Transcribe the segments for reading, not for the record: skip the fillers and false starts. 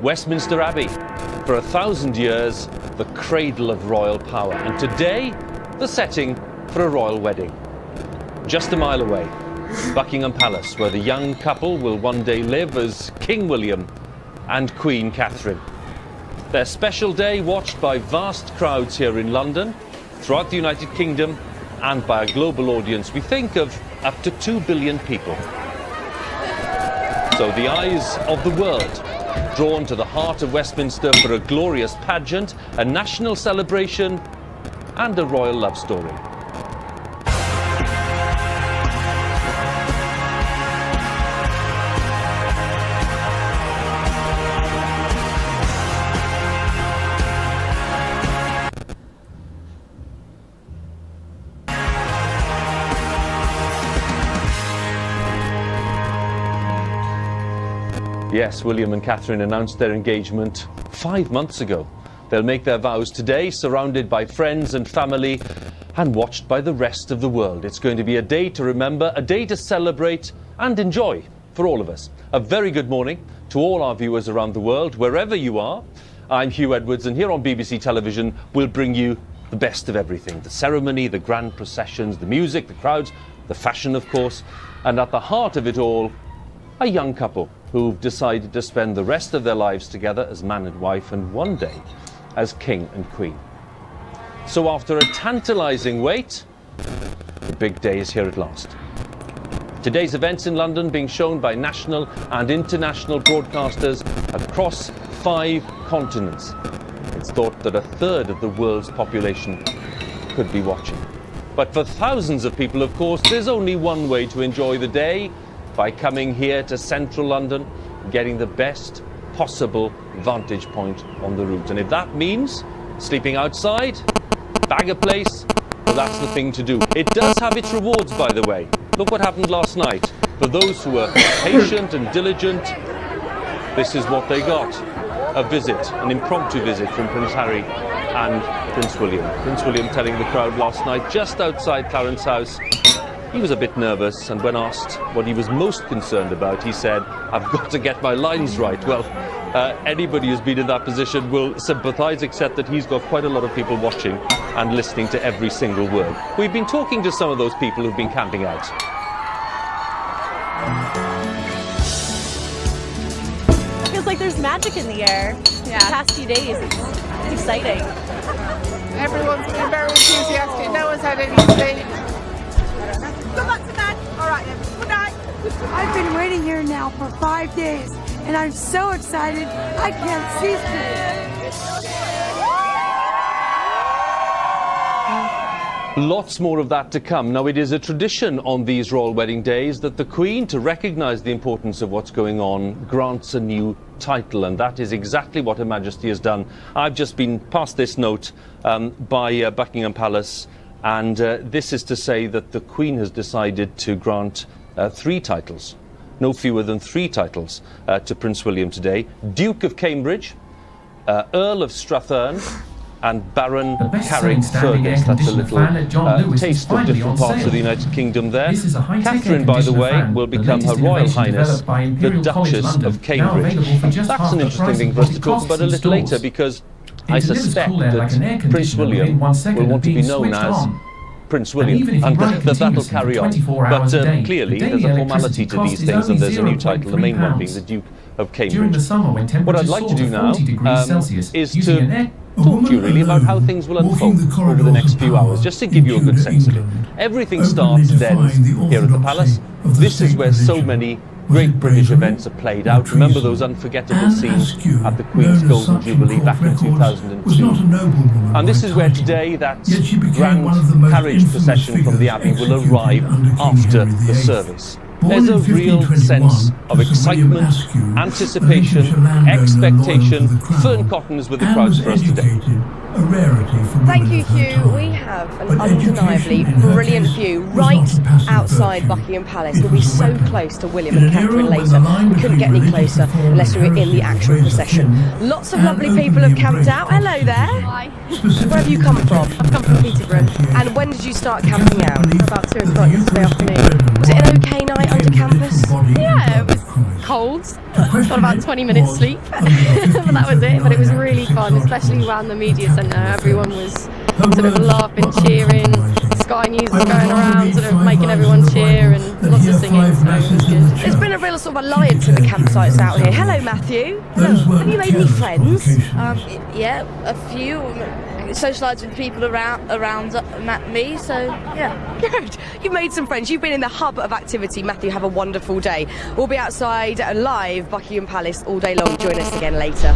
Westminster Abbey. For 1,000 years, the cradle of royal power. And today, the setting for a royal wedding. Just a mile away, Buckingham Palace, where the young couple will one day live as King William and Queen Catherine. Their special day watched by vast crowds here in London, throughout the United Kingdom, and by a global audience. We think of up to 2 billion people. So the eyes of the world drawn to the heart of Westminster for a glorious pageant, a national celebration, and a royal love story. Yes, William and Catherine announced their engagement 5 months ago. They'll make their vows today, surrounded by friends and family, and watched by the rest of the world. It's going to be a day to remember, a day to celebrate and enjoy for all of us. A very good morning to all our viewers around the world, wherever you are. I'm Hugh Edwards, and here on BBC Television, we'll bring you the best of everything. The ceremony, the grand processions, the music, the crowds, the fashion, of course, and at the heart of it all, a young couple who've decided to spend the rest of their lives together as man and wife, and one day as king and queen. So after a tantalising wait, the big day is here at last. Today's events in London being shown by national and international broadcasters across 5 continents. It's thought that 1/3 of the world's population could be watching. But for thousands of people, of course, there's only one way to enjoy the day: by coming here to central London, getting the best possible vantage point on the route. And if that means sleeping outside, bag a place, well, that's the thing to do. It does have its rewards, by the way. Look what happened last night. For those who were patient and diligent, this is what they got. A visit, an impromptu visit from Prince Harry and Prince William. Prince William telling the crowd last night, just outside Clarence House, he was a bit nervous, and when asked what he was most concerned about, he said, "I've got to get my lines right." Well, anybody who's been in that position will sympathise, except that he's got quite a lot of people watching and listening to every single word. We've been talking to some of those people who've been camping out. Feels like there's magic in the air. Yeah. The past few days, it's exciting. Everyone's been very enthusiastic. No one's had any sleep. Good luck to Dad. All right then. Good night. I've been waiting here now for 5 days, and I'm so excited I can't cease Lots more of that to come. Now, it is a tradition on these royal wedding days that the Queen, to recognise the importance of what's going on, grants a new title, and that is exactly what Her Majesty has done. I've just been passed this note by Buckingham Palace, and this is to say that the Queen has decided to grant 3 titles, no fewer than 3 titles, to Prince William today. Duke of Cambridge, Earl of Strathearn, and Baron Carrick-Fergus. That's a little taste of different parts of the United Kingdom there. Catherine, by the way, will become Her Royal Highness, the Duchess of Cambridge. That's an interesting thing for us to talk about a little later, because I suspect that Prince William will want to be known as Prince William, and that'll carry on. But clearly, there's a formality to these things, and there's a new title, the main one being the Duke of Cambridge. What I'd like to do now is to talk to you really about how things will unfold over the next few hours, just to give you a good sense of it. Everything starts then here at the Palace. This is where so many great British events are played out. Remember those unforgettable scenes at the Queen's Golden Jubilee back in 2002. And this is where today that grand carriage procession from the Abbey will arrive after the service. There's a real sense of excitement, anticipation, expectation. Fern Cotton is with the crowds for us today. Thank you, Hugh. We have an undeniably brilliant view right outside Buckingham Palace. We'll be so close to William and Catherine later. We couldn't get any closer unless we were in the actual procession. Lots of lovely people have camped out. Hello there. Hi. Where have you come from? I've come from Peterborough. And when did you start camping out? About 2 o'clock yesterday afternoon. Was it an okay night under campus? Yeah, it was cold. Got about 20 minutes sleep. that was it, but it was really fun, especially around the media centre. Everyone was sort of laughing, cheering. Sky News was going around, sort of making everyone cheer and lots of singing, so it was good. There's been a real sort of alliance at the campsites out here. Hello, Matthew. Hello. Have you made any friends? Yeah, a few. Socialised with people around me, so yeah. Good. You've made some friends. You've been in the hub of activity. Matthew, have a wonderful day. We'll be outside live Buckingham Palace all day long. Join us again later.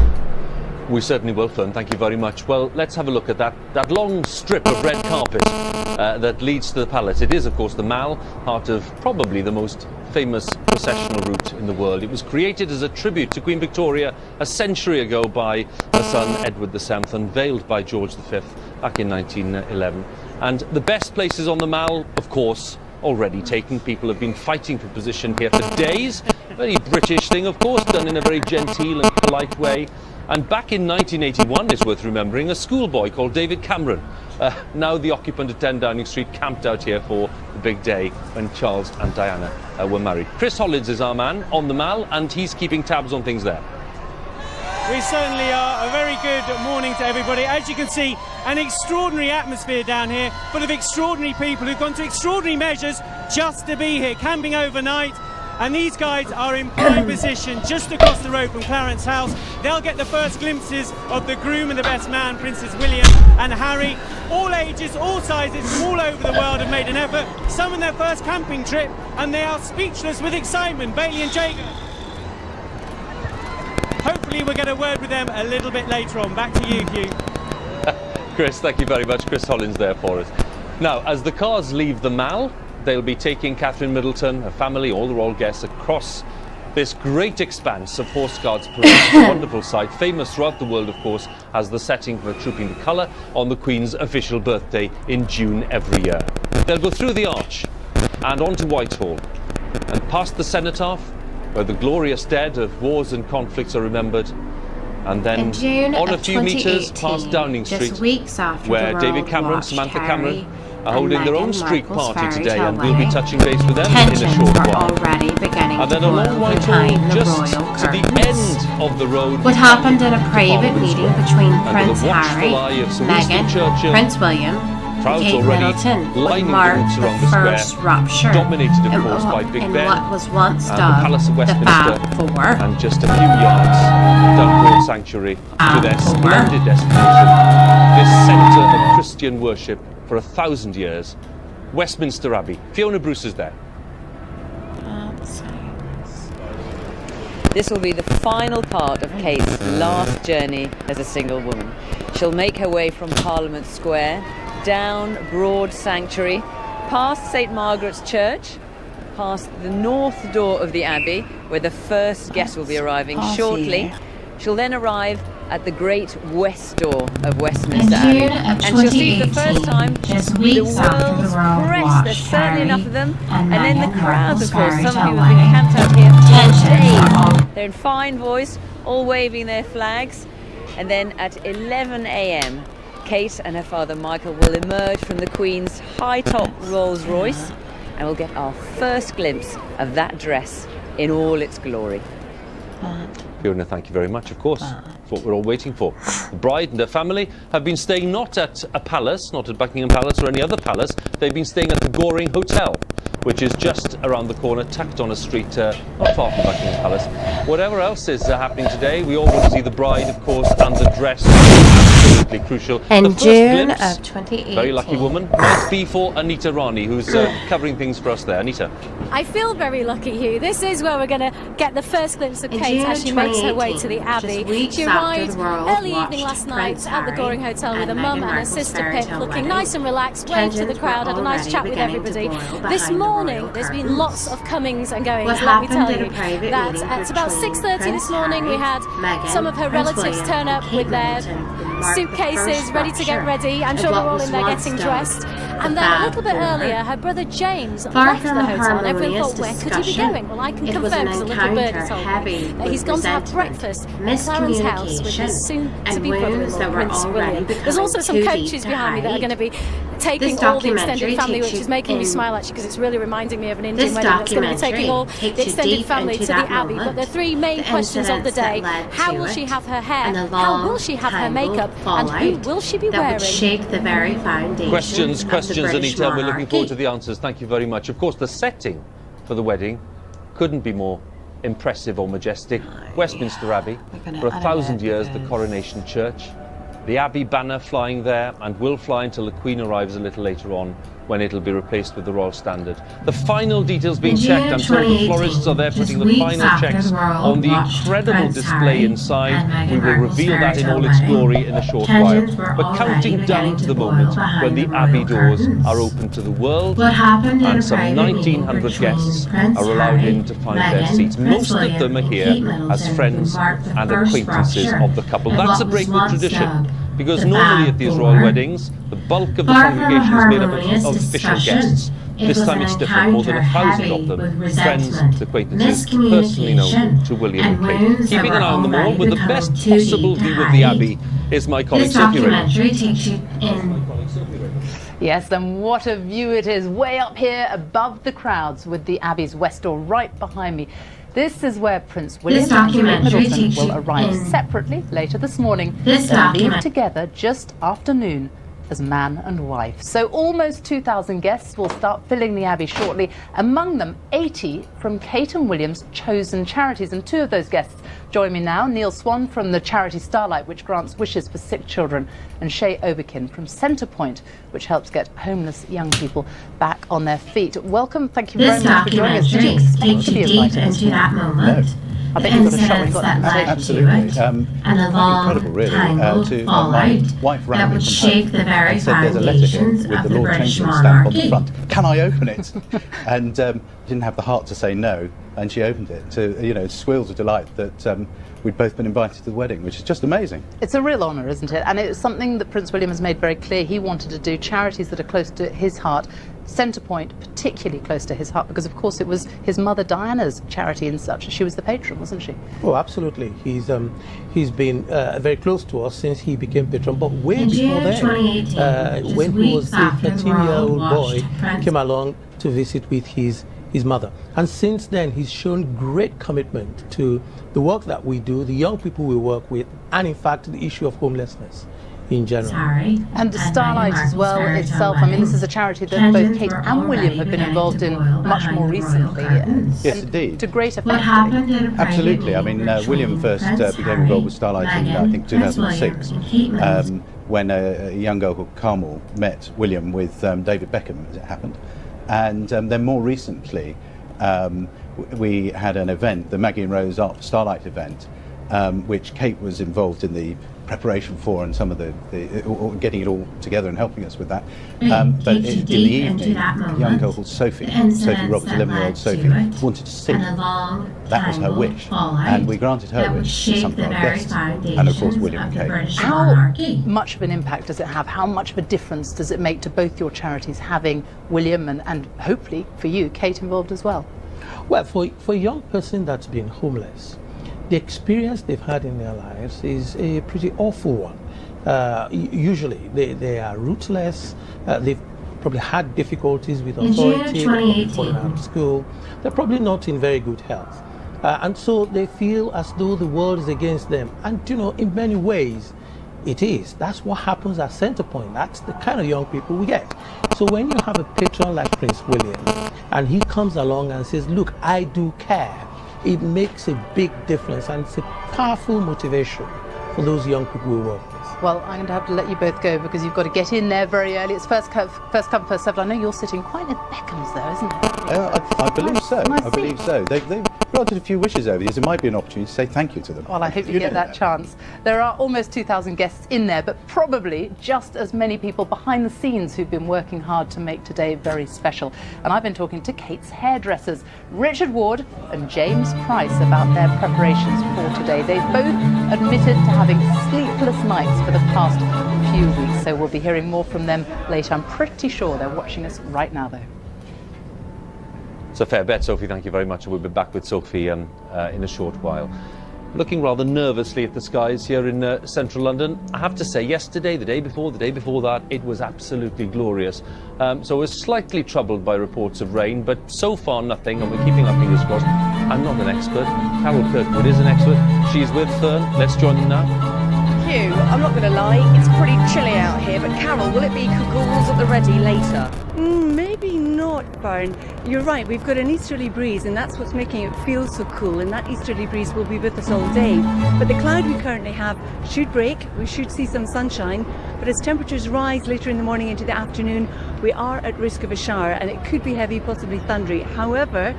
We certainly will, Fern. Thank you very much. Well, let's have a look at that long strip of red carpet that leads to the palace. It is, of course, the Mall, part of probably the most famous processional route in the world. It was created as a tribute to Queen Victoria a century ago by her son Edward VII, unveiled by George V back in 1911. And the best places on the Mall, of course, already taken. People have been fighting for position here for days. Very British thing, of course, done in a very genteel and polite way. And back in 1981, it's worth remembering, a schoolboy called David Cameron, now the occupant of 10 Downing Street, camped out here for the big day when Charles and Diana were married. Chris Hollins is our man on the Mall, and he's keeping tabs on things there. We certainly are. A very good morning to everybody. As you can see, an extraordinary atmosphere down here, full of extraordinary people who've gone to extraordinary measures just to be here, camping overnight. And these guys are in prime position just across the road from Clarence House. They'll get the first glimpses of the groom and the best man, Princes William and Harry. All ages, all sizes, from all over the world have made an effort. Some on their first camping trip, and they are speechless with excitement. Bailey and Jacob. Hopefully we'll get a word with them a little bit later on. Back to you, Hugh. Chris, thank you very much. Chris Hollins there for us. Now, as the cars leave the Mall, they'll be taking Catherine Middleton, her family, all the royal guests across this great expanse of Horse Guards Parade. A wonderful sight, famous throughout the world, of course, as the setting for Trooping the Colour on the Queen's official birthday in June every year. They'll go through the arch and onto Whitehall and past the Cenotaph, where the glorious dead of wars and conflicts are remembered, and then on a few metres past Downing Street, where David Cameron, Samantha Cameron are holding their own street party today, and we'll be touching base with them in a short while. And then along Whitehall, just to the end of the road, what happened in a private meeting between Prince Harry, Meghan, Prince William, Kate Middleton would mark the first rupture dominated, of course, by Big Ben what was once and the Palace of dubbed the Westminster, Fab Four, and just a few yards down Royal Sanctuary to their splendid destination, this centre of Christian worship for 1,000 years, Westminster Abbey. Fiona Bruce is there. This will be the final part of Kate's last journey as a single woman. She'll make her way from Parliament Square, down Broad Sanctuary, past St Margaret's Church, past the north door of the Abbey, where the first guest will be arriving shortly. She'll then arrive at the great west door of Westminster Abbey, and she'll see for the first time the world's press. There's certainly enough of them, and then the crowds, of course. Some people have been camped out here for days. They're in fine voice, all waving their flags, and then at 11 a.m. Kate and her father Michael will emerge from the Queen's high-top Rolls Royce, and we'll get our first glimpse of that dress in all its glory. Fiona, thank you very much, of course. That's what we're all waiting for. The bride and her family have been staying not at a palace, not at Buckingham Palace or any other palace. They've been staying at the Goring Hotel, which is just around the corner, tucked on a street not far from Buckingham Palace. Whatever else is happening today, we all want to see the bride, of course, and the dress. Absolutely crucial. In the first June glimpse, of 2018. very lucky woman, might be for Anita Rani, who's covering things for us there. Anita. I feel very lucky, Hugh. This is where we're going to get the first glimpse of Kate as she makes her way to the Abbey. She arrived early evening last night at the Goring Hotel with her mum and her sister Pip, looking nice and relaxed, waved to the crowd, had a nice chat with everybody. This morning there's been lots of comings and goings, let me tell you. That at about 6:30 this morning we had some of her relatives turn up with their suitcases ready to get ready. I'm sure they're all in there getting dressed. And then a little bit earlier, her brother James Far left from the a hotel, and everyone harmonious thought, where could he be discussion, going? Well, I can it was confirm, an because a little bird encounter told heavy me that with he's gone to have resentment, breakfast at Clarence House with his soon-to-be wounds that brother-in-law, were Prince already William. There's becoming also some too coaches deep to behind me that are hide. going to be taking This all the documentary extended family, takes which you is making me in- smile, actually, because it's really reminding me of an Indian This wedding that's going to be taking all documentary the takes you extended deep family into to the that Abbey. But moment, the three main the questions of the incidents that day: led how to will it, she have her hair? and the How will she have her long, makeup? tangled And who fallout will she be that wearing? would shake the very foundation Questions, of questions, the British Anita. We're looking forward to monarchy. the answers. Thank you very much. Of course, the setting for the wedding couldn't be more impressive or majestic. Westminster Abbey, for 1,000 years, the Coronation Church. The Abbey banner flying there, and will fly until the Queen arrives a little later on, when it'll be replaced with the Royal Standard. The final details being checked. I'm told the florists are there putting the final checks on the incredible display inside. We will reveal that in all its glory in a short while. But counting down to the moment when the Abbey doors are open to the world, and some 1,900 guests are allowed in to find their seats. Most of them are here as friends and acquaintances of the couple. That's a break with tradition, because normally at these royal weddings, the bulk of the congregation is made up of official guests. This time it's different, more than 1,000 of them, friends and acquaintances personally known to William and Kate. Keeping an eye on them all with the best possible view of the Abbey is my colleague Sophie Raymond. Yes, and what a view it is, way up here above the crowds with the Abbey's west door right behind me. This is where Prince William and Kate Middleton will arrive separately later this morning. They'll leave together just after noon as man and wife. So almost 2,000 guests will start filling the Abbey shortly, among them 80 from Kate and William's chosen charities. And two of those guests join me now: Neil Swan from the charity Starlight, which grants wishes for sick children, and Shay Overkin from Centrepoint, which helps get homeless young people back on their feet. Welcome, thank you very much for joining us. Did you expect to be invited? Into that moment. No. I bet you've got a shot when you've got that. Absolutely. And a long, incredible, really. To my wife rang me from home and said there's a letter here with the Lord Chamberlain's stamp on the front. Can I open it? And didn't have the heart to say no, and she opened it to, squeals of delight that we'd both been invited to the wedding, which is just amazing. It's a real honour, isn't it? And it's something that Prince William has made very clear he wanted to do, charities that are close to his heart. Centrepoint particularly close to his heart, because of course it was his mother Diana's charity and such. She was the patron, wasn't she? Oh, absolutely. He's been very close to us since he became patron, but way before then, when he was a 13-year-old boy, he came along to visit with his mother. And since then, he's shown great commitment to the work that we do, the young people we work with, and in fact, the issue of homelessness in general. And the Starlight as well itself, I mean, this is a charity that both Kate and William have been involved in much more recently. Yes, indeed. To great effect. Absolutely. I mean, William first became involved with Starlight in, I think, 2006, when a young girl called Carmel met William with David Beckham, as it happened. And then more recently, we had an event, the Maggie and Rose Art Starlight event, which Kate was involved in the preparation for, and some of the getting it all together and helping us with that. But in the evening, a young girl called Sophie Roberts, 11-year-old Sophie, wanted to sing. That was her wish, and we granted her wish to some of our guests, and of course William and Kate. How much of an impact does it have? How much of a difference does it make to both your charities having William and hopefully for you, Kate, involved as well? Well, for a young person that's been homeless, the experience they've had in their lives is a pretty awful one. Usually they are rootless, they've probably had difficulties with authority, they've fallen out of school, they're probably not in very good health. And so they feel as though the world is against them. And in many ways it is. That's what happens at Centrepoint. That's the kind of young people we get. So when you have a patron like Prince William and he comes along and says, look, I do care, it makes a big difference, and it's a powerful motivation for those young people we work with. Well, I'm going to have to let you both go because you've got to get in there very early. It's first come, first served. I know you're sitting quite near Beckham's though, isn't it? I believe so. Nice I believe so. They've granted a few wishes over these, it might be an opportunity to say thank you to them. Well, I hope you get that chance. There are almost 2,000 guests in there, but probably just as many people behind the scenes who've been working hard to make today very special. And I've been talking to Kate's hairdressers, Richard Ward and James Price, about their preparations for today. They've both admitted to having sleepless nights for the past few weeks, so we'll be hearing more from them later. I'm pretty sure they're watching us right now, though. It's a fair bet, Sophie. Thank you very much. We'll be back with Sophie in a short while. Looking rather nervously at the skies here in central London. I have to say, yesterday, the day before that, it was absolutely glorious. So I was slightly troubled by reports of rain, but so far nothing, and we're keeping our fingers crossed. I'm not an expert. Carol Kirkwood is an expert. She's with Fern. Let's join them now. Hugh, I'm not going to lie, it's pretty chilly out here, but Carol, will it be goggles at the ready later? Maybe not, Fern. You're right, we've got an easterly breeze and that's what's making it feel so cool, and that easterly breeze will be with us all day. But the cloud we currently have should break, we should see some sunshine, but as temperatures rise later in the morning into the afternoon, we are at risk of a shower and it could be heavy, possibly thundery. However,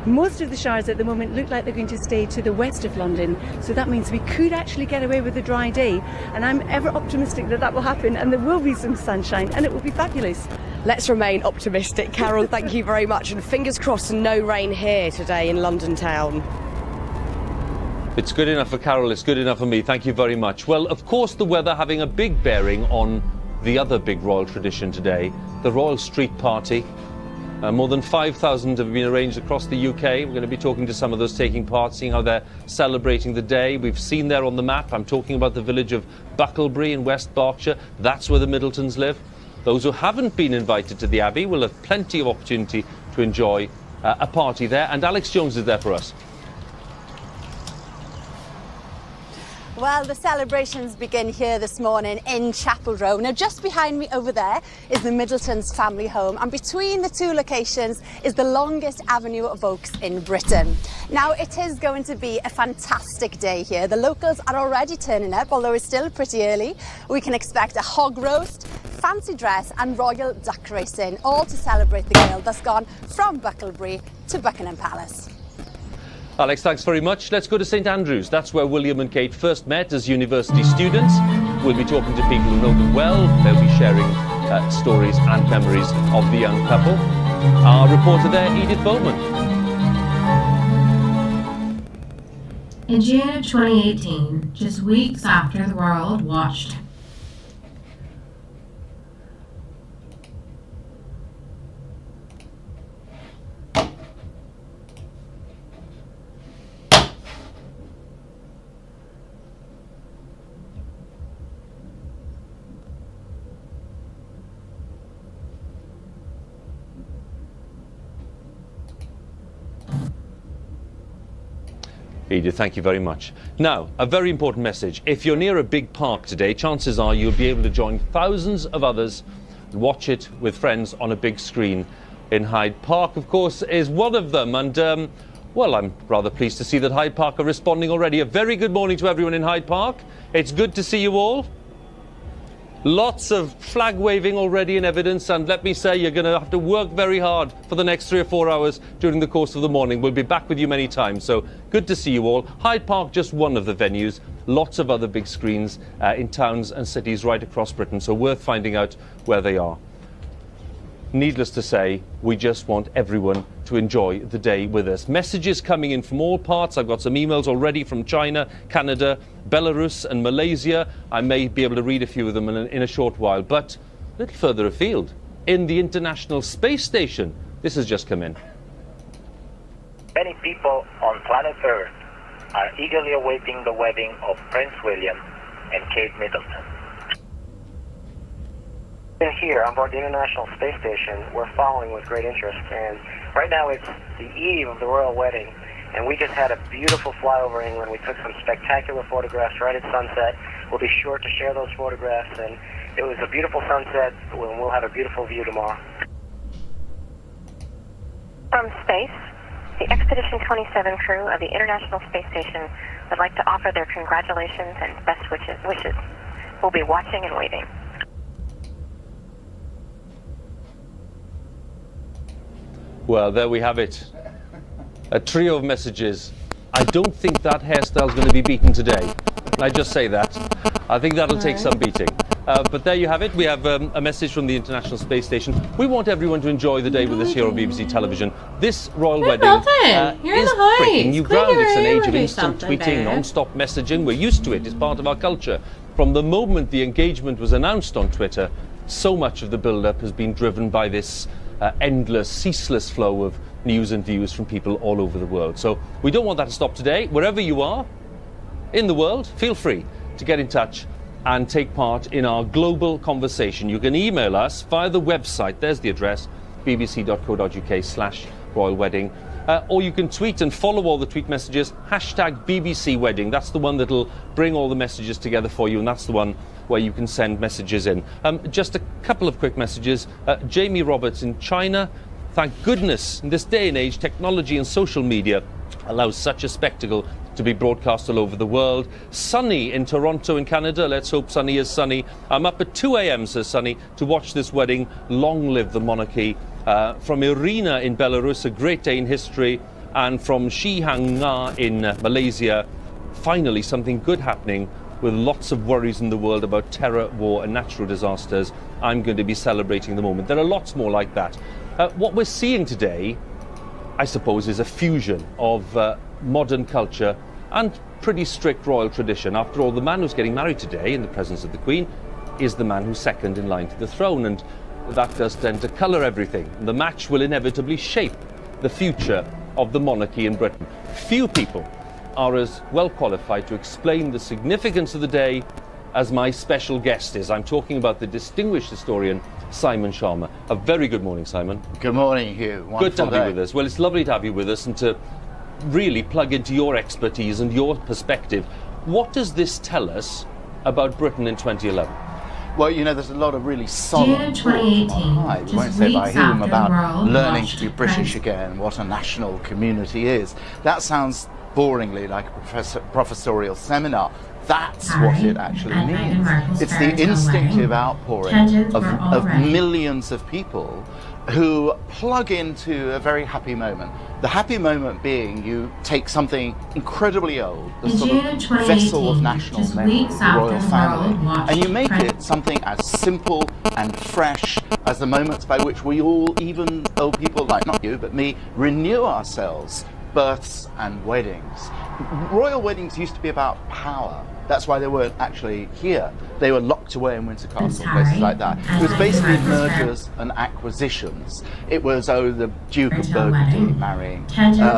most of the showers at the moment look like they're going to stay to the west of London, so that means we could actually get away with a dry day, and I'm ever optimistic that that will happen and there will be some sunshine and it will be fabulous. Let's remain optimistic. Carol, thank you very much, and fingers crossed no rain here today in London town. It's good enough for Carol, it's good enough for me. Thank you very much. Well, of course, the weather having a big bearing on the other big royal tradition today, the Royal Street Party. More than 5,000 have been arranged across the UK. We're going to be talking to some of those taking part, seeing how they're celebrating the day. We've seen there on the map, I'm talking about the village of Bucklebury in West Berkshire. That's where the Middletons live. Those who haven't been invited to the Abbey will have plenty of opportunity to enjoy a party there. And Alex Jones is there for us. Well, the celebrations begin here this morning in Chapel Row. Now, just behind me over there is the Middletons family home, and between the two locations is the longest avenue of oaks in Britain. Now, it is going to be a fantastic day here. The locals are already turning up, although it's still pretty early. We can expect a hog roast, fancy dress and royal duck racing, all to celebrate the girl that's gone from Bucklebury to Buckingham Palace. Alex, thanks very much. Let's go to St Andrews. That's where William and Kate first met as university students. We'll be talking to people who know them well. They'll be sharing stories and memories of the young couple. Our reporter there, Edith Bowman. In June of 2018, just weeks after the world watched Edith, thank you very much. Now, a very important message. If you're near a big park today, chances are you'll be able to join thousands of others and watch it with friends on a big screen in Hyde Park, of course, is one of them. And, well, I'm rather pleased to see that Hyde Park are responding already. A very good morning to everyone in Hyde Park. It's good to see you all. Lots of flag waving already in evidence, and let me say, you're going to have to work very hard for the next 3 or 4 hours during the course of the morning. We'll be back with you many times, so good to see you all. Hyde Park, just one of the venues. Lots of other big screens in towns and cities right across Britain, so worth finding out where they are. Needless to say, we just want everyone to enjoy the day with us. Messages coming in from all parts. I've got some emails already from China, Canada, Belarus and Malaysia. I may be able to read a few of them in a short while. But a little further afield, in the International Space Station, this has just come in. Many people on planet Earth are eagerly awaiting the wedding of Prince William and Kate Middleton. Here on board the International Space Station, we're following with great interest, and right now it's the eve of the royal wedding, and we just had a beautiful flyover England. We took some spectacular photographs right at sunset. We'll be sure to share those photographs, and it was a beautiful sunset, and we'll have a beautiful view tomorrow. From space, the Expedition 27 crew of the International Space Station would like to offer their congratulations and best wishes. We'll be watching and waiting. Well, there we have it. A trio of messages. I don't think that hairstyle's going to be beaten today. I just say that. I think that'll take some beating. But there you have it. We have a message from the International Space Station. We want everyone to enjoy the day with us here on BBC Television. This royal wedding is breaking new ground. It's an age of instant tweeting, non-stop messaging. We're used to it. It's part of our culture. From the moment the engagement was announced on Twitter, so much of the build-up has been driven by this endless, ceaseless flow of news and views from people all over the world. So we don't want that to stop today. Wherever you are in the world, feel free to get in touch and take part in our global conversation. You can email us via the website. There's the address, bbc.co.uk/royal wedding. Or you can tweet and follow all the tweet messages, #BBC Wedding. That's the one that'll bring all the messages together for you, and that's the one where you can send messages in. Just a couple of quick messages. Jamie Roberts in China. Thank goodness, in this day and age, technology and social media allows such a spectacle to be broadcast all over the world. Sunny in Toronto in Canada. Let's hope Sunny is sunny. I'm up at 2 a.m, says Sunny, to watch this wedding. Long live the monarchy. From Irina in Belarus, a great day in history. And from Shi Hang Nga in Malaysia, finally something good happening with lots of worries in the world about terror, war and natural disasters. I'm going to be celebrating the moment. There are lots more like that. What we're seeing today, I suppose, is a fusion of modern culture and pretty strict royal tradition. After all, the man who's getting married today in the presence of the Queen is the man who's second in line to the throne, and that does tend to colour everything. The match will inevitably shape the future of the monarchy in Britain. Few people are as well qualified to explain the significance of the day as my special guest is. I'm talking about the distinguished historian Simon Sharma. A very good morning, Simon. Good morning, Hugh. Wonderful good to have day. you with us. Well, it's lovely to have you with us and to really plug into your expertise and your perspective. What does this tell us about Britain in 2011? Well, you know, there's a lot of really solemn talk I won't say by whom about learning to be British again, what a national community is. That sounds boringly like a professorial seminar. That's what it actually means. It's the instinctive outpouring of millions of people who plug into a very happy moment. The happy moment being you take something incredibly old, the sort of vessel of national memory, the royal family, and you make it something as simple and fresh as the moments by which we all, even old people like not you but me, renew ourselves, births and weddings. Royal weddings used to be about power. That's why they weren't actually here. They were locked away in Windsor Castle, places like that. It was basically mergers and acquisitions. It was, the Duke of Burgundy marrying.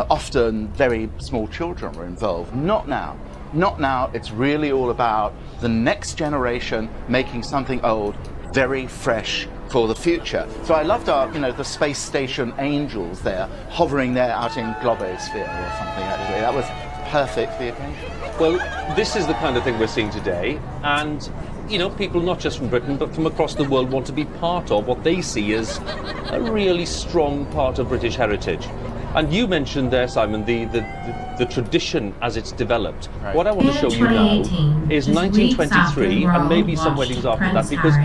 Often very small children were involved. Not now. Not now. It's really all about the next generation making something old very fresh for the future. So I loved our, the space station angels there, hovering there out in Globosphere or something, actually. That was perfect for the occasion. Well, this is the kind of thing we're seeing today, and people not just from Britain but from across the world want to be part of what they see as a really strong part of British heritage. And you mentioned there, Simon, the tradition as it's developed. Right. What I want to show you now is 1923 and maybe some weddings after that, because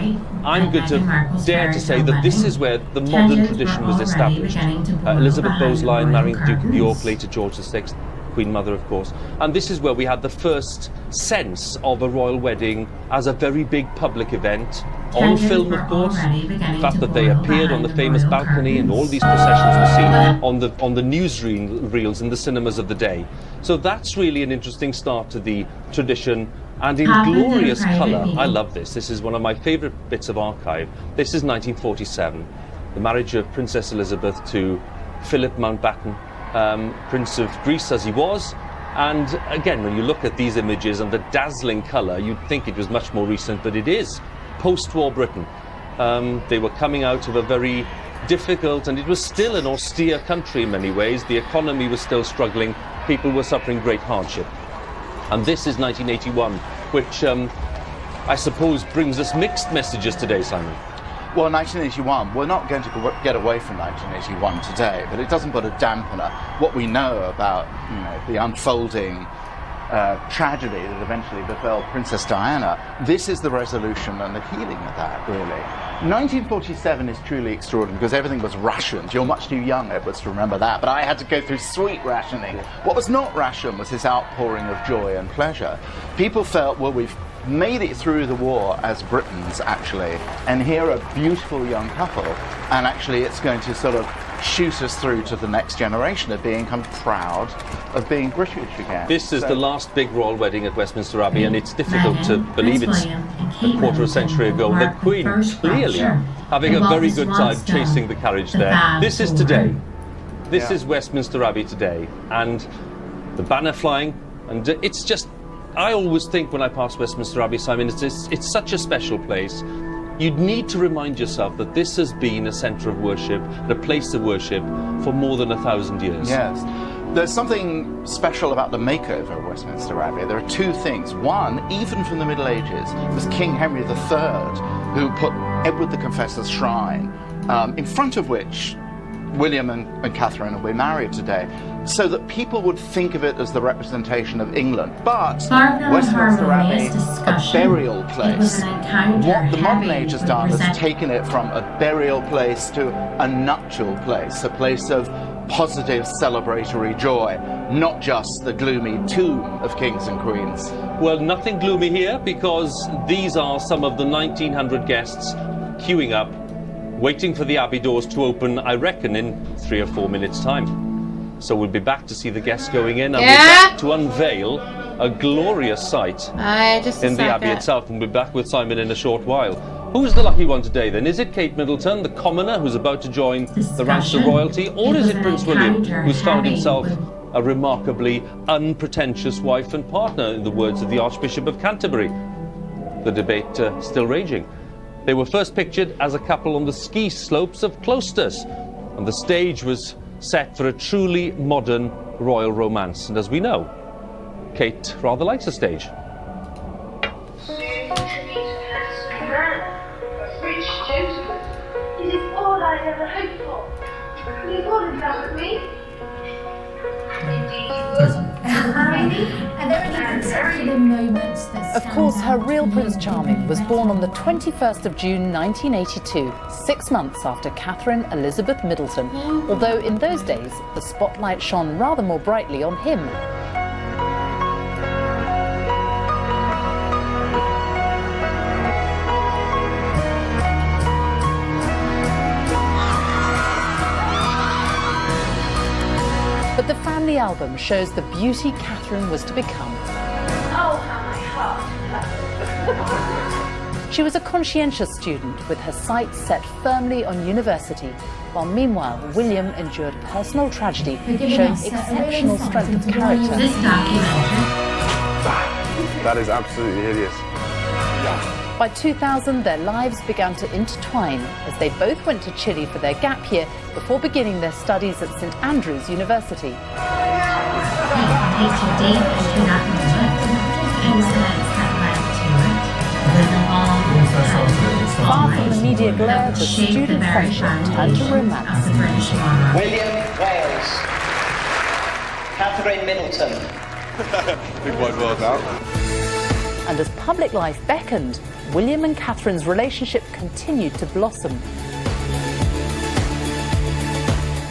I'm going to dare to say that this is where the modern tradition was established. Elizabeth Bowes-Lyon marrying the Duke of York, later George VI. Queen Mother, of course. And this is where we had the first sense of a royal wedding as a very big public event, on film, of course. The fact that they appeared on the famous balcony and all these processions were seen on the newsreels in the cinemas of the day. So that's really an interesting start to the tradition. And in glorious colour, I love this. This is one of my favourite bits of archive. This is 1947, the marriage of Princess Elizabeth to Philip Mountbatten, Prince of Greece as he was. And again, when you look at these images and the dazzling colour, you'd think it was much more recent, but it is post-war Britain. They were coming out of a very difficult, and it was still an austere country in many ways. The economy was still struggling. People were suffering great hardship. And this is 1981, which I suppose brings us mixed messages today, Simon. Well, 1981, we're not going to get away from 1981 today, but it doesn't put a dampener. What we know about the unfolding tragedy that eventually befell Princess Diana. This is the resolution and the healing of that, really. 1947 is truly extraordinary because everything was rationed. You're much too young, Edwards, to remember that, but I had to go through sweet rationing. What was not rationed was this outpouring of joy and pleasure. People felt, well, we've made it through the war as Britons, actually, and here a beautiful young couple, and actually it's going to sort of shoot us through to the next generation of being kind of proud of being British again. This is the last big royal wedding at Westminster Abbey, and it's difficult to believe it's a quarter of a century ago. The Queen clearly having a very good time chasing the carriage there. This is today. This is Westminster Abbey today, and the banner flying, and it's just, I always think when I pass Westminster Abbey, Simon, it's such a special place. You'd need to remind yourself that this has been a centre of worship, a place of worship for more than 1,000 years. Yes. There's something special about the makeover of Westminster Abbey. There are two things. One, even from the Middle Ages, was King Henry III, who put Edward the Confessor's shrine, in front of which William and Catherine will be married today, so that people would think of it as the representation of England. But Westminster Abbey, a burial place. What the modern age has done is taken it from a burial place to a nuptial place, a place of positive celebratory joy, not just the gloomy tomb of kings and queens. Well, nothing gloomy here, because these are some of the 1,900 guests queuing up, waiting for the Abbey doors to open, I reckon, in 3 or 4 minutes' time. So we'll be back to see the guests going in, and we're back to unveil a glorious sight in the Abbey itself, and we'll be back with Simon in a short while. Who's the lucky one today then? Is it Kate Middleton, the commoner who's about to join the ranks of royalty, or is it Prince William, who's found himself a remarkably unpretentious wife and partner, in the words of the Archbishop of Canterbury? The debate still raging. They were first pictured as a couple on the ski slopes of Closters, and the stage was set for a truly modern royal romance. And as we know, Kate rather likes the stage. It is all I ever hoped for. Will you fall in love with me? Indeed you would. Are there any particular moments that Of course, her real Prince Charming was born on the 21st of June 1982, 6 months after Catherine Elizabeth Middleton, although in those days the spotlight shone rather more brightly on him. But the family album shows the beauty Catherine was to become. Oh, how my heart flutters. She was a conscientious student with her sights set firmly on university, while meanwhile William endured personal tragedy, showing exceptional strength of character. That is absolutely hideous. By 2000, their lives began to intertwine as they both went to Chile for their gap year before beginning their studies at St Andrews University. Far from the media glare, the student friendship turned to romance. William Wales, Catherine Middleton. Big white world out. And as public life beckoned, William and Catherine's relationship continued to blossom.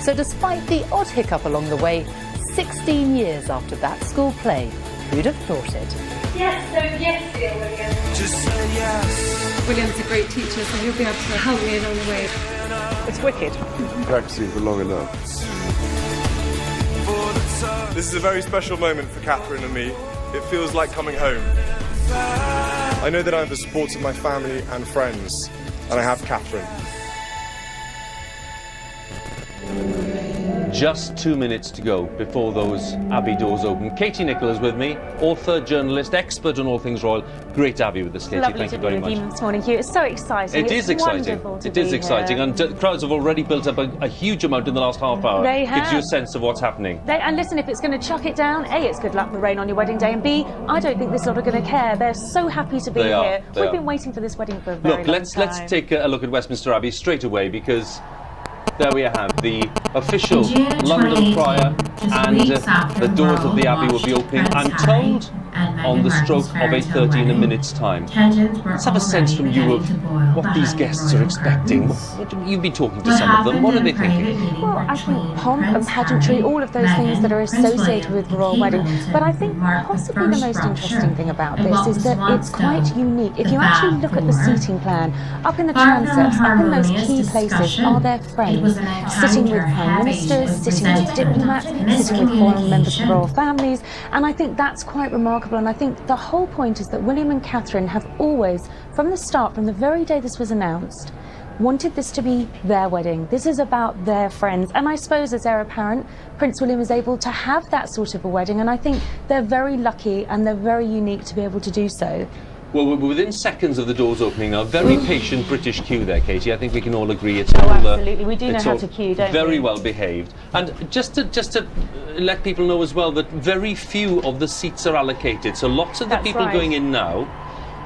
So despite the odd hiccup along the way, 16 years after that school play, who'd have thought it? Yes, so yes, dear William. Just say yes. William's a great teacher, so he'll be able to help me along the way. It's wicked. Practicing for long enough. This is a very special moment for Catherine and me. It feels like coming home. I know that I have the support of my family and friends, and I have Catherine. Just 2 minutes to go before those Abbey doors open. Katie Nicholl is with me, author, journalist, expert on all things royal. Great to have you with us, Katie. Lovely Thank you very much. to be with you this morning, Hugh. It's so exciting. It is exciting. It is exciting, and crowds have already built up a huge amount in the last half hour. They have. Gives you a sense of what's happening. And listen, if it's going to chuck it down, A, it's good luck with rain on your wedding day, and B, I don't think this lot are going to care. They're so happy to be here. We've been waiting for this wedding for a very long time. Let's take a look at Westminster Abbey straight away, because there we have the official London Prior and the doors of the Abbey will be opening, I'm told, on the stroke of 8:30 in a minute's time. Let's have a sense from you of what these guests are expecting. You've been talking to some of them. What are they thinking? Well, I think pomp and pageantry, all of those things that are associated with the royal wedding. But I think possibly the most interesting thing about this is that it's quite unique. If you actually look at the seating plan, up in the transepts, up in those key places, are their friends sitting with prime ministers, sitting with diplomats, sitting with foreign members of the royal families, and I think that's quite remarkable. And I think the whole point is that William and Catherine have always, from the start, from the very day this was announced, wanted this to be their wedding. This is about their friends. And I suppose as heir apparent, Prince William is able to have that sort of a wedding. And I think they're very lucky and they're very unique to be able to do so. Well, we're within seconds of the doors opening now. Very patient British queue there, Katie. I think we can all agree it's all absolutely. We do know how to queue, don't we? Very well behaved. And just to let people know as well that very few of the seats are allocated. So lots of the people going in now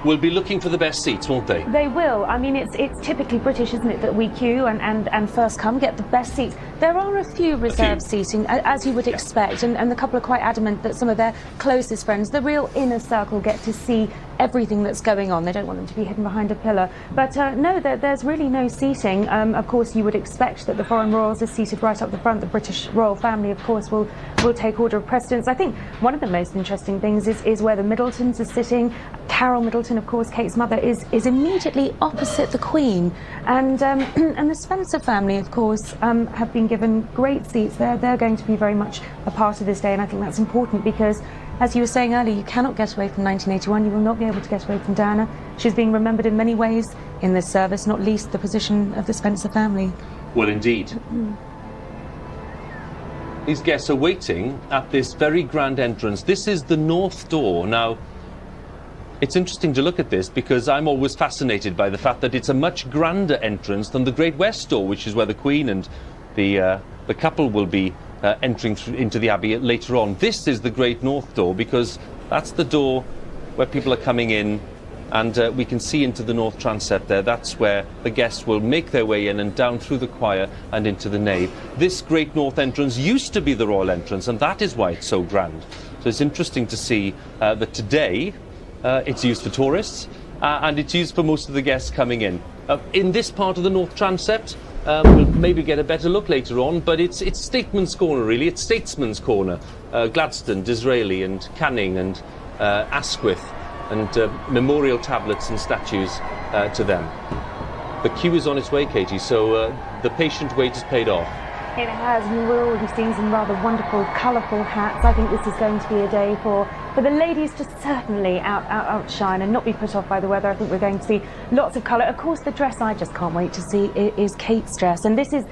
will be looking for the best seats, won't they? They will. I mean, it's typically British, isn't it, that we queue and first come, get the best seats. There are a few reserved seating, as you would expect, and the couple are quite adamant that some of their closest friends, the real inner circle, get to see everything that's going on. They don't want them to be hidden behind a pillar. But no, there's really no seating. Of course, you would expect that the foreign royals are seated right up the front. The British royal family, of course, will take order of precedence. I think one of the most interesting things is where the Middletons are sitting. Carol Middleton, of course, Kate's mother, is immediately opposite the Queen. And and the Spencer family, of course, have been given great seats. They're going to be very much a part of this day, and I think that's important because, as you were saying earlier, you cannot get away from 1981. You will not be able to get away from Diana. She's being remembered in many ways in this service, not least the position of the Spencer family. Well, indeed. These guests are waiting at this very grand entrance. This is the north door. Now, it's interesting to look at this because I'm always fascinated by the fact that it's a much grander entrance than the Great West Door, which is where the Queen and the couple will be entering into the Abbey later on. This is the Great North Door because that's the door where people are coming in, and we can see into the north transept there. That's where the guests will make their way in and down through the choir and into the nave. This Great North entrance used to be the royal entrance, and that is why it's so grand. So it's interesting to see that today it's used for tourists and it's used for most of the guests coming in. In this part of the north transept, we'll maybe get a better look later on, but it's Statesman's Corner, really. It's Statesman's Corner. Gladstone, Disraeli and Canning and Asquith, and memorial tablets and statues to them. The queue is on its way, Katie, so the patient wait has paid off. It has, and we're already seeing some rather wonderful, colourful hats. I think this is going to be a day for the ladies to certainly outshine and not be put off by the weather. I think we're going to see lots of colour. Of course, the dress I just can't wait to see is Kate's dress, and this is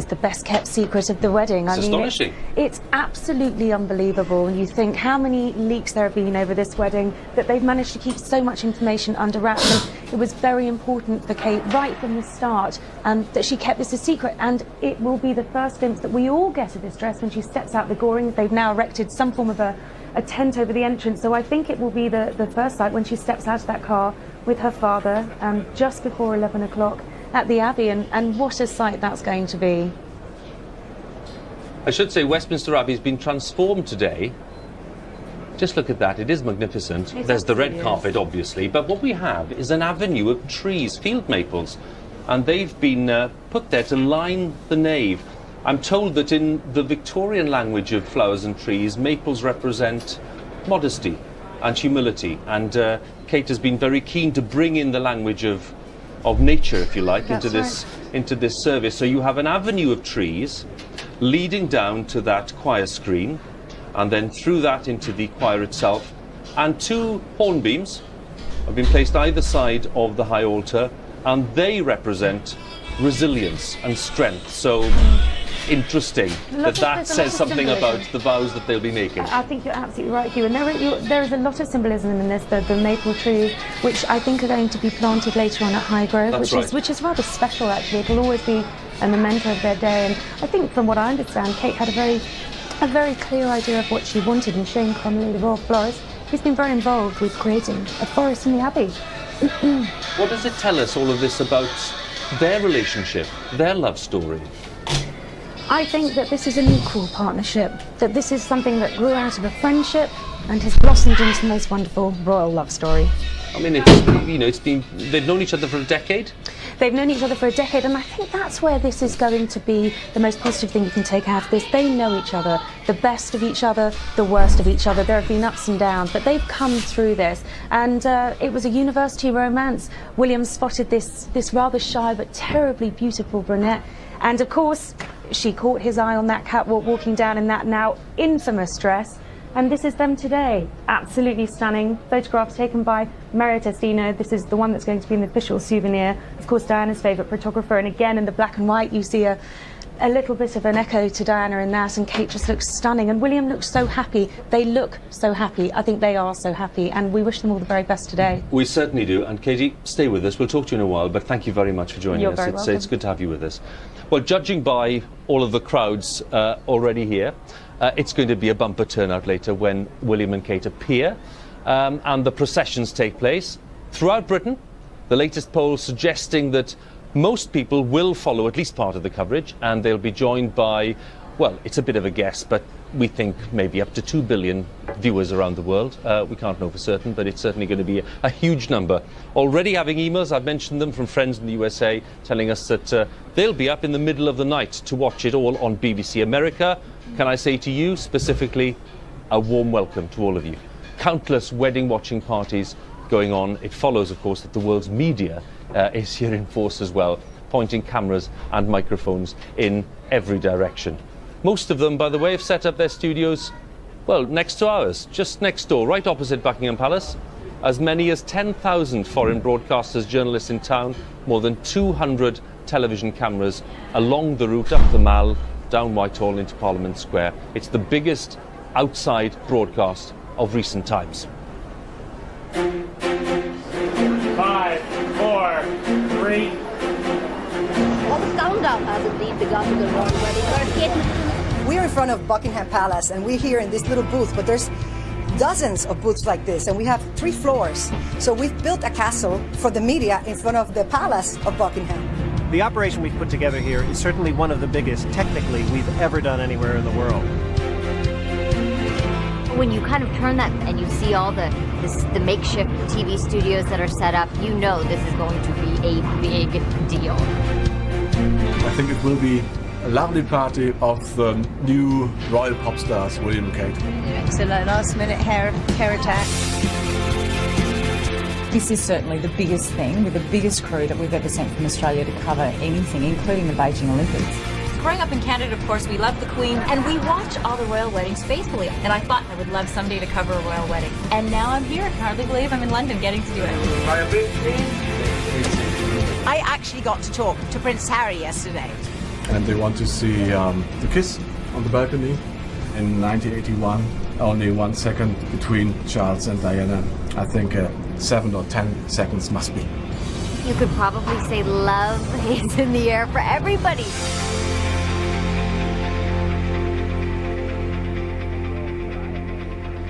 the best kept secret of the wedding. It's astonishing. It's absolutely unbelievable. And you think how many leaks there have been over this wedding, that they've managed to keep so much information under wraps. And it was very important for Kate right from the start that she kept this a secret, and it will be the first glimpse that we all get of this dress when she steps out the goring. They've now erected some form of a tent over the entrance, so I think it will be the first sight when she steps out of that car with her father just before 11 o'clock at the Abbey, and what a sight that's going to be. I should say Westminster Abbey has been transformed today. Just look at that, it is magnificent. There's the red carpet, obviously, but what we have is an avenue of trees, field maples, and they've been put there to line the nave. I'm told that in the Victorian language of flowers and trees, maples represent modesty and humility, and Kate has been very keen to bring in the language of nature, if you like, into this service. So you have an avenue of trees leading down to that choir screen, and then through that into the choir itself, and two hornbeams have been placed either side of the high altar, and they represent resilience and strength. So interesting that says something about the vows that they'll be making. I think you're absolutely right, Hugh, and there is a lot of symbolism in this. The maple trees, which I think are going to be planted later on at Highgrove, which is rather special actually. It'll always be a memento of their day, and I think from what I understand, Kate had a very clear idea of what she wanted, and Shane Connolly, the royal florist, he's been very involved with creating a forest in the Abbey. What does it tell us, all of this, about their relationship, their love story? I think that this is an equal partnership, that this is something that grew out of a friendship and has blossomed into the most wonderful royal love story. I mean, they've known each other for a decade. They've known each other for a decade, and I think that's where this is going to be the most positive thing you can take out of this. They know each other, the best of each other, the worst of each other. There have been ups and downs, but they've come through this. And it was a university romance. William spotted this rather shy but terribly beautiful brunette. And of course, she caught his eye on that catwalk walking down in that now infamous dress. And this is them today. Absolutely stunning. Photographs taken by Mario Testino. This is the one that's going to be an official souvenir. Of course, Diana's favourite photographer. And again, in the black and white, you see a little bit of an echo to Diana in that. And Kate just looks stunning. And William looks so happy. They look so happy. I think they are so happy. And we wish them all the very best today. We certainly do. And Katie, stay with us. We'll talk to you in a while. But thank you very much for joining us. You're very welcome. It's good to have you with us. Well, judging by all of the crowds already here, it's going to be a bumper turnout later when William and Kate appear and the processions take place. Throughout Britain, the latest poll suggesting that most people will follow at least part of the coverage, and they'll be joined by, well, it's a bit of a guess, but we think maybe up to 2 billion viewers around the world. We can't know for certain, but it's certainly going to be a huge number. Already having emails, I've mentioned them, from friends in the USA telling us that they'll be up in the middle of the night to watch it all on BBC America. Can I say to you specifically, a warm welcome to all of you. Countless wedding watching parties going on. It follows, of course, that the world's media is here in force as well, pointing cameras and microphones in every direction. Most of them, by the way, have set up their studios, well, next to ours, just next door, right opposite Buckingham Palace. As many as 10,000 foreign broadcasters, journalists in town, more than 200 television cameras along the route up the Mall, down Whitehall into Parliament Square. It's the biggest outside broadcast of recent times. 5, 4, 3. Well, the countdown has indeed begun to the royal wedding. We're in front of Buckingham Palace, and we're here in this little booth, but there's dozens of booths like this, and we have 3 floors. So we've built a castle for the media in front of the Palace of Buckingham. The operation we've put together here is certainly one of the biggest, technically, we've ever done anywhere in the world. When you kind of turn that and you see all the makeshift TV studios that are set up, you know this is going to be a big deal. I think it will be a lovely party of the new royal pop stars, William and Kate. It's a last-minute hair attack. This is certainly the biggest thing, with the biggest crew that we've ever sent from Australia to cover anything, including the Beijing Olympics. Growing up in Canada, of course, we love the Queen, and we watch all the royal weddings faithfully. And I thought I would love someday to cover a royal wedding. And now I'm here. I can hardly believe I'm in London getting to do it. I actually got to talk to Prince Harry yesterday. And they want to see the kiss on the balcony in 1981. Only 1 second between Charles and Diana. I think 7 or 10 seconds must be. You could probably say love is in the air for everybody.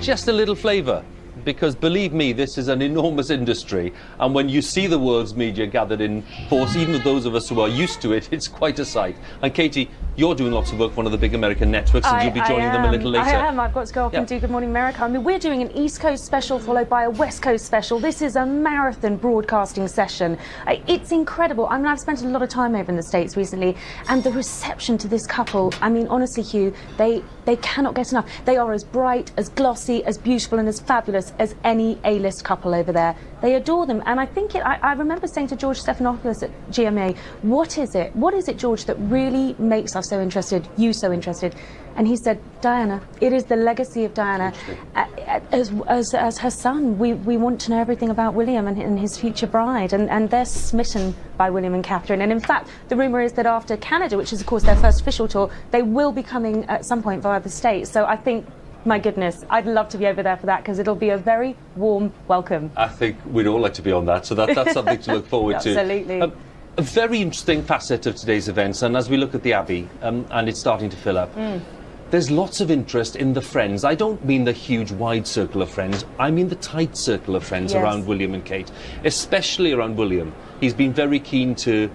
Just a little flavour, because believe me, this is an enormous industry, and when you see the world's media gathered in force, even those of us who are used to it, it's quite a sight. And Katie, you're doing lots of work for one of the big American networks, and you'll be joining them a little later. I am. I've got to go off and do Good Morning America. I mean, we're doing an East Coast special followed by a West Coast special. This is a marathon broadcasting session. It's incredible. I mean, I've spent a lot of time over in the States recently, and the reception to this couple, I mean, honestly, Hugh, they cannot get enough. They are as bright, as glossy, as beautiful and as fabulous as any A-list couple over there. They adore them. And I think I remember saying to George Stephanopoulos at GMA, what is it, George, that really makes us so interested, you so interested? And he said, Diana. It is the legacy of Diana. As her son, we want to know everything about William and his future bride. And they're smitten by William and Catherine. And in fact, the rumour is that after Canada, which is of course their first official tour, they will be coming at some point via the States. So I think, my goodness, I'd love to be over there for that, because it'll be a very warm welcome. I think we'd all like to be on that, so that's something to look forward to. Absolutely. A very interesting facet of today's events, and as we look at the Abbey, and it's starting to fill up, there's lots of interest in the friends. I don't mean the huge wide circle of friends, I mean the tight circle of friends around William and Kate, especially around William. He's been very keen to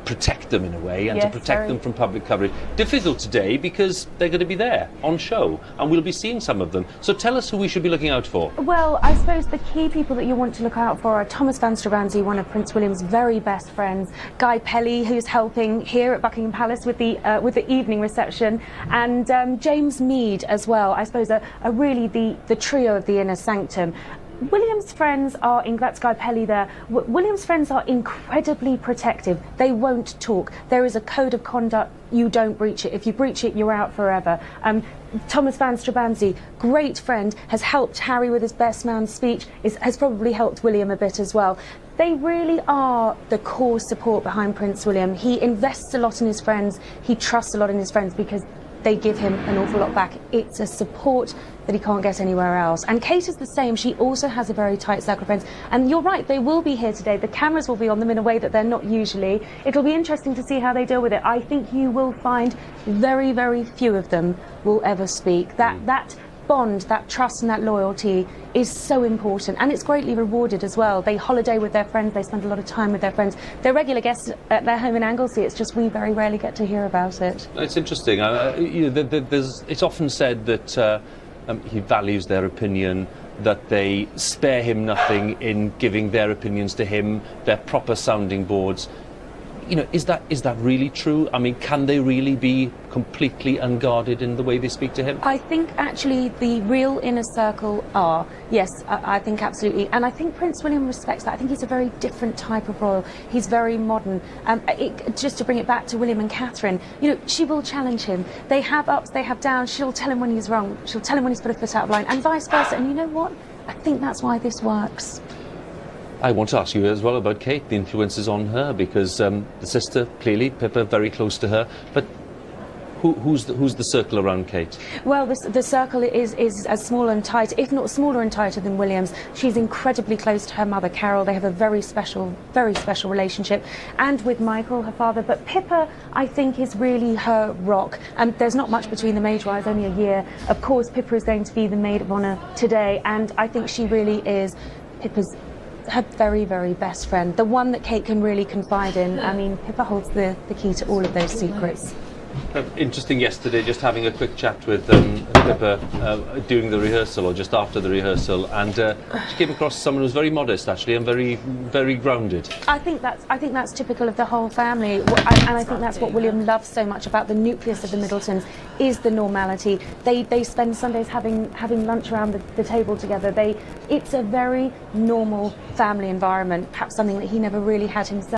protect them in a way and Yes, to protect them from public coverage. Difficult today because they're going to be there on show and we'll be seeing some of them. So tell us who we should be looking out for. Well, I suppose the key people that you want to look out for are Thomas van Strapansky, one of Prince William's very best friends, Guy Pelly, who's helping here at Buckingham Palace with the evening reception, and James Mead as well. I suppose are really the trio of the inner sanctum. William's friends are, that's Guy Pelly there, William's friends are incredibly protective. They won't talk. There is a code of conduct. You don't breach it. If you breach it, you're out forever. Thomas van Strapansky, great friend, has helped Harry with his best man speech, has probably helped William a bit as well. They really are the core support behind Prince William. He invests a lot in his friends. He trusts a lot in his friends because they give him an awful lot back. It's a support that he can't get anywhere else. And Kate is the same. She also has a very tight circle of friends. And you're right, they will be here today. The cameras will be on them in a way that they're not usually. It'll be interesting to see how they deal with it. I think you will find very, very few of them will ever speak. That bond, that trust and that loyalty is so important, and it's greatly rewarded as well. They holiday with their friends, they spend a lot of time with their friends. They're regular guests at their home in Anglesey. It's just we very rarely get to hear about it. It's interesting. It's often said that he values their opinion, that they spare him nothing in giving their opinions to him. They're proper sounding boards. You know, is that really true? I mean, can they really be completely unguarded in the way they speak to him? I think actually the real inner circle are. Yes, I think absolutely. And I think Prince William respects that. I think he's a very different type of royal. He's very modern. Just to bring it back to William and Catherine, you know, she will challenge him. They have ups, they have downs. She'll tell him when he's wrong. She'll tell him when he's put a foot out of line, and vice versa. And you know what? I think that's why this works. I want to ask you as well about Kate, the influences on her, because the sister, clearly, Pippa, very close to her, but who's the circle around Kate? Well, the circle is as small and tight, if not smaller and tighter than William's. She's incredibly close to her mother, Carol. They have a very special relationship, and with Michael, her father. But Pippa, I think, is really her rock. There's not much between them age-wise, only a year. Of course, Pippa is going to be the maid of honour today, and I think she really is Pippa's her very, very best friend, the one that Kate can really confide in. I mean, Pippa holds the key to all of those secrets. Interesting yesterday, just having a quick chat with Pippa during the rehearsal, or just after the rehearsal, and she came across someone who's very modest, actually, and very, very grounded. I think that's typical of the whole family, and I think that's what William loves so much about the nucleus of the Middletons, is the normality. They spend Sundays having lunch around the table together. It's a very normal family environment, perhaps something that he never really had himself.